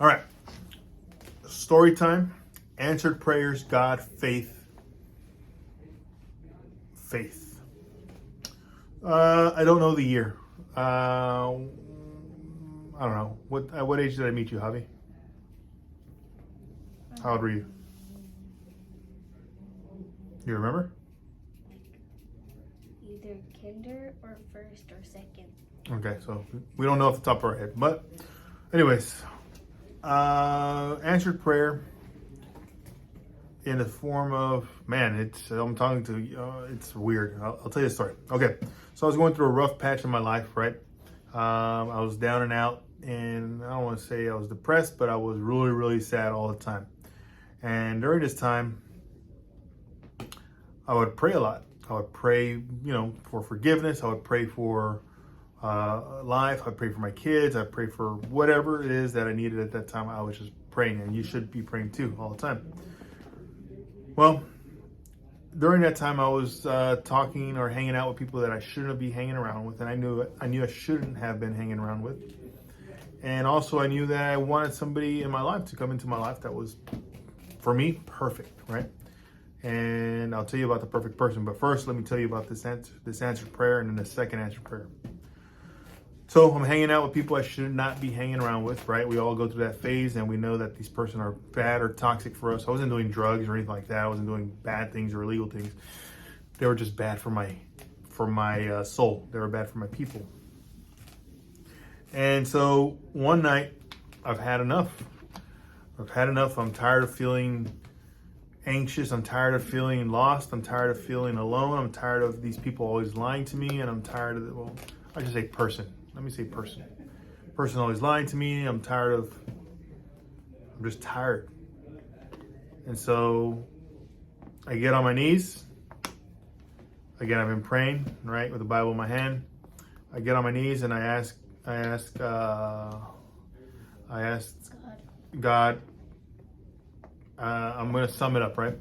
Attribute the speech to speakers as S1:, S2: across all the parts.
S1: All right. Story time. Answered prayers, God, faith. Faith. I don't know the year. I don't know. At what age did I meet you, Javi? How old were you? You remember?
S2: Either kinder or first or second.
S1: Okay, so we don't know off the top of our head. But anyways, answered prayer in the form of, man, I'm talking to, it's weird. I'll tell you a story. Okay, so I was going through a rough patch in my life, right? I was down and out, and I don't want to say I was depressed, but I was really, really sad all the time. And during this time, I would pray a lot. I would pray, for forgiveness. I would pray for life. I'd pray for my kids. I'd pray for whatever it is that I needed at that time. I was just praying, and you should be praying too all the time. Well, during that time, I was talking or hanging out with people that I shouldn't be hanging around with, and I knew I shouldn't have been hanging around with. And also, I knew that I wanted somebody in my life to come into my life that was, for me, perfect, right? And I'll tell you about the perfect person. But first, let me tell you about this answered prayer and then the second answered prayer. So I'm hanging out with people I should not be hanging around with, right? We all go through that phase, and we know that these person are bad or toxic for us. I wasn't doing drugs or anything like that. I wasn't doing bad things or illegal things. They were just bad for my soul. They were bad for my people. And so one night, I've had enough. I'm tired of feeling anxious. I'm tired of feeling lost. I'm tired of feeling alone. I'm tired of these people always lying to me, and I'm tired of I should say person. Let me say person. Person always lying to me. I'm just tired. And so I get on my knees. Again, I've been praying, right, with the Bible in my hand. I get on my knees and I ask God, I'm going to sum it up, right?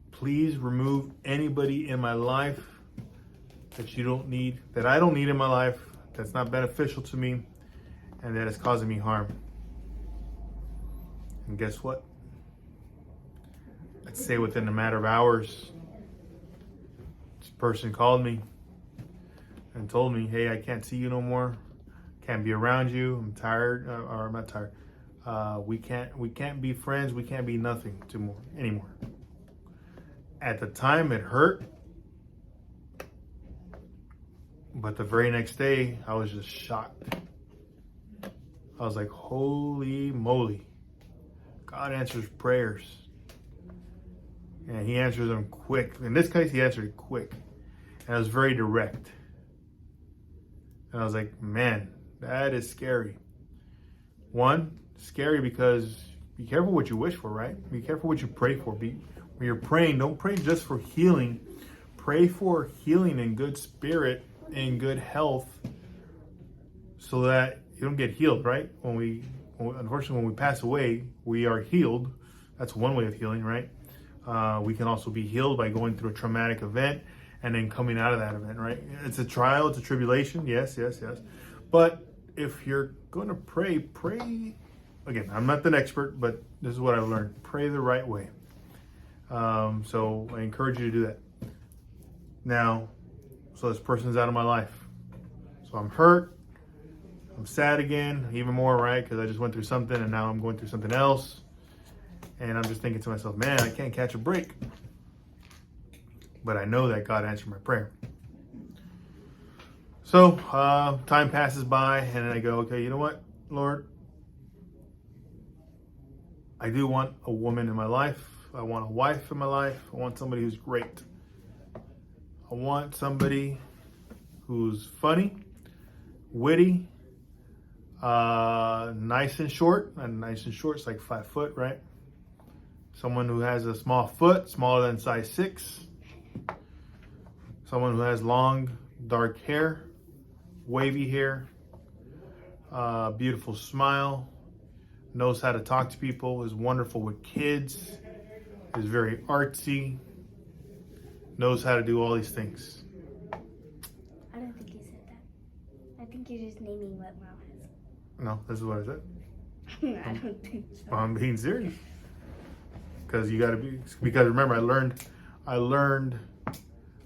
S1: Please remove anybody in my life that I don't need in my life, that's not beneficial to me, and that is causing me harm. And guess what? I'd say within a matter of hours, this person called me and told me, hey, I can't see you no more. Can't be around you. I'm tired, or I'm not tired. We can't be friends. We can't be nothing anymore. At the time, it hurt. But the very next day, I was just shocked. I was like, holy moly. God answers prayers. And he answers them quick. In this case, he answered it quick. And it was very direct. And I was like, man, that is scary. One, scary because be careful what you wish for, right? Be careful what you pray for. When you're praying, don't pray just for healing. Pray for healing and good spirit and good health so that you don't get healed, right? Unfortunately, when we pass away, we are healed. That's one way of healing, right? We can also be healed by going through a traumatic event and then coming out of that event, right? It's a trial, it's a tribulation, yes. But if you're going to pray, again, I'm not an expert, but this is what I've learned. Pray the right way. So I encourage you to do that. Now, so this person's out of my life. So I'm hurt. I'm sad again, even more, right? Because I just went through something and now I'm going through something else. And I'm just thinking to myself, man, I can't catch a break. But I know that God answered my prayer. So time passes by and then I go, okay, you know what, Lord? I do want a woman in my life. I want a wife in my life. I want somebody who's great. I want somebody who's funny, witty, nice and short. And nice and short is like 5 foot, right? Someone who has a small foot, smaller than size 6. Someone who has long, dark hair, wavy hair, beautiful smile, knows how to talk to people, is wonderful with kids, is very artsy, knows how to do all these things.
S2: I don't think you said that. I think you're just naming what Mom has.
S1: No, this is what I said.
S2: I don't think so.
S1: I'm being serious. Because you got to be. Because remember, I learned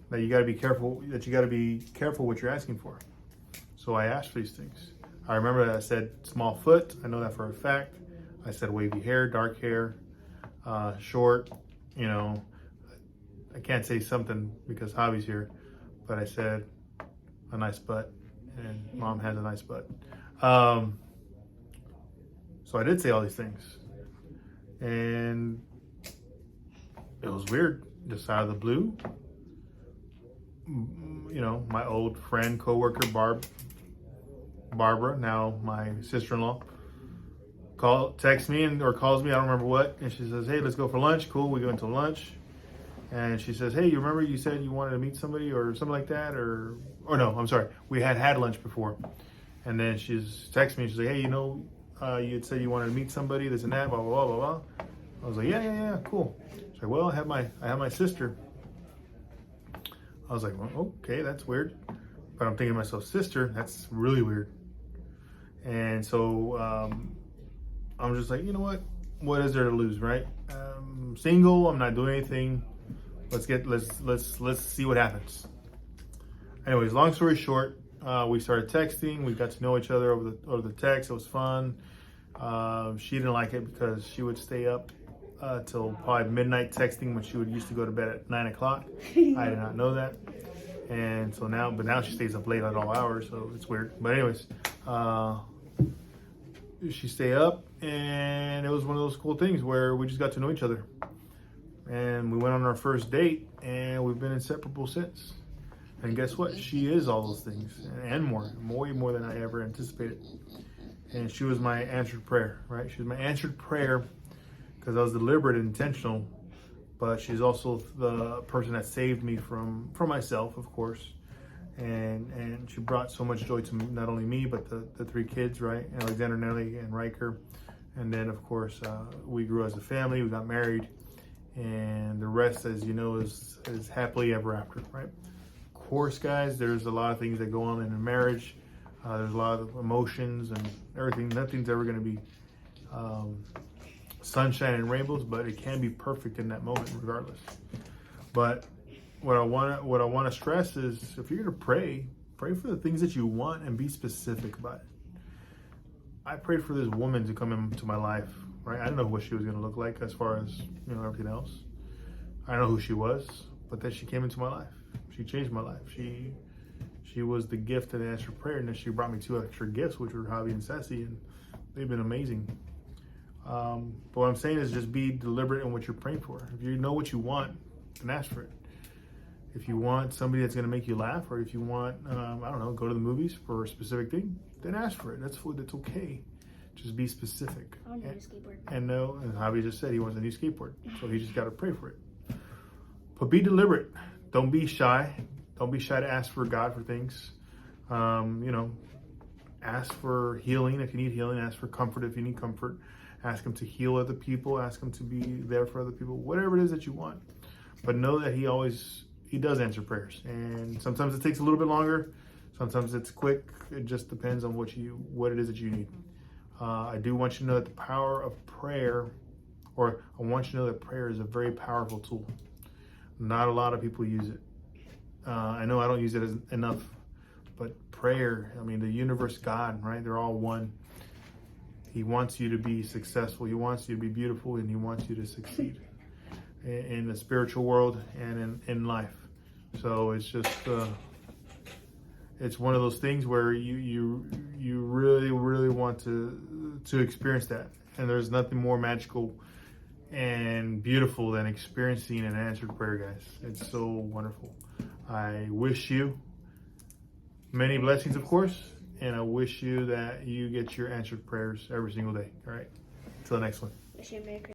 S1: that you got to be careful. That you got to be careful what you're asking for. So I asked for these things. I remember that I said small foot. I know that for a fact. I said wavy hair, dark hair, short. You know, I can't say something because Javi's here, but I said a nice butt, and Mom has a nice butt. So I did say all these things, and it was weird, just out of the blue. You know, my old friend, coworker, Barbara, now my sister-in-law, texts me or calls me, I don't remember what, and she says, hey, let's go for lunch. Cool, we go into lunch. And she says, hey, you remember you said you wanted to meet somebody or something like that? Or no, I'm sorry, we had lunch before. And then she's texting me, she's like, hey, you know, you had said you wanted to meet somebody, this and that, blah, blah, blah, blah, blah. I was like, yeah, cool. She's like, well, I have my sister. I was like, well, okay, that's weird. But I'm thinking to myself, sister, that's really weird. And so I'm just like, you know what is there to lose, right? I'm single, I'm not doing anything. Let's see what happens. Anyways, long story short, we started texting. We got to know each other over the text. It was fun. She didn't like it because she would stay up till probably midnight texting when she used to go to bed at 9 o'clock. I did not know that. And so now she stays up late at all hours, so it's weird. But anyways, she stayed up, and it was one of those cool things where we just got to know each other. And we went on our first date, and we've been inseparable since. And guess what? She is all those things and more, way more than I ever anticipated. And she was my answered prayer, right? She was my answered prayer because I was deliberate and intentional. But she's also the person that saved me from myself, of course. And she brought so much joy to not only me, but the three kids, right? Alexander, Nelly, and Riker. And then, of course, we grew as a family. We got married. And the rest, as you know, is happily ever after, right? Of course, guys, there's a lot of things that go on in a marriage. There's a lot of emotions and everything. Nothing's ever going to be sunshine and rainbows, but it can be perfect in that moment, regardless. But what I want to stress is, if you're going to pray for the things that you want and be specific about it. I prayed for this woman to come into my life. Right? I didn't know what she was going to look like as far as, you know, everything else. I know who she was, but then she came into my life. She changed my life. She was the gift and answered prayer, and then she brought me two extra gifts, which were Javi and Sassy, and they've been amazing. But what I'm saying is just be deliberate in what you're praying for. If you know what you want, then ask for it. If you want somebody that's going to make you laugh, or if you want, I don't know, go to the movies for a specific thing, then ask for it. That's okay. Just be specific.
S2: I want a new skateboard.
S1: And Javi just said he wants a new skateboard. So he just got to pray for it. But be deliberate. Don't be shy. Don't be shy to ask for God for things. You know, ask for healing if you need healing. Ask for comfort if you need comfort. Ask him to heal other people. Ask him to be there for other people. Whatever it is that you want. But know that he does answer prayers. And sometimes it takes a little bit longer. Sometimes it's quick. It just depends on what it is that you need. I do want you to know that the power of prayer, or I want you to know that prayer is a very powerful tool. Not a lot of people use it. I know I don't use it enough, but prayer, I mean, the universe, God, right? They're all one. He wants you to be successful. He wants you to be beautiful, and he wants you to succeed in the spiritual world and in life. So it's just, it's one of those things where you really, really want to experience that. And there's nothing more magical and beautiful than experiencing an answered prayer, guys. It's so wonderful. I wish you many blessings, of course, and I wish you that you get your answered prayers every single day. All right. Until the next one.
S2: Wish you a Merry Christmas.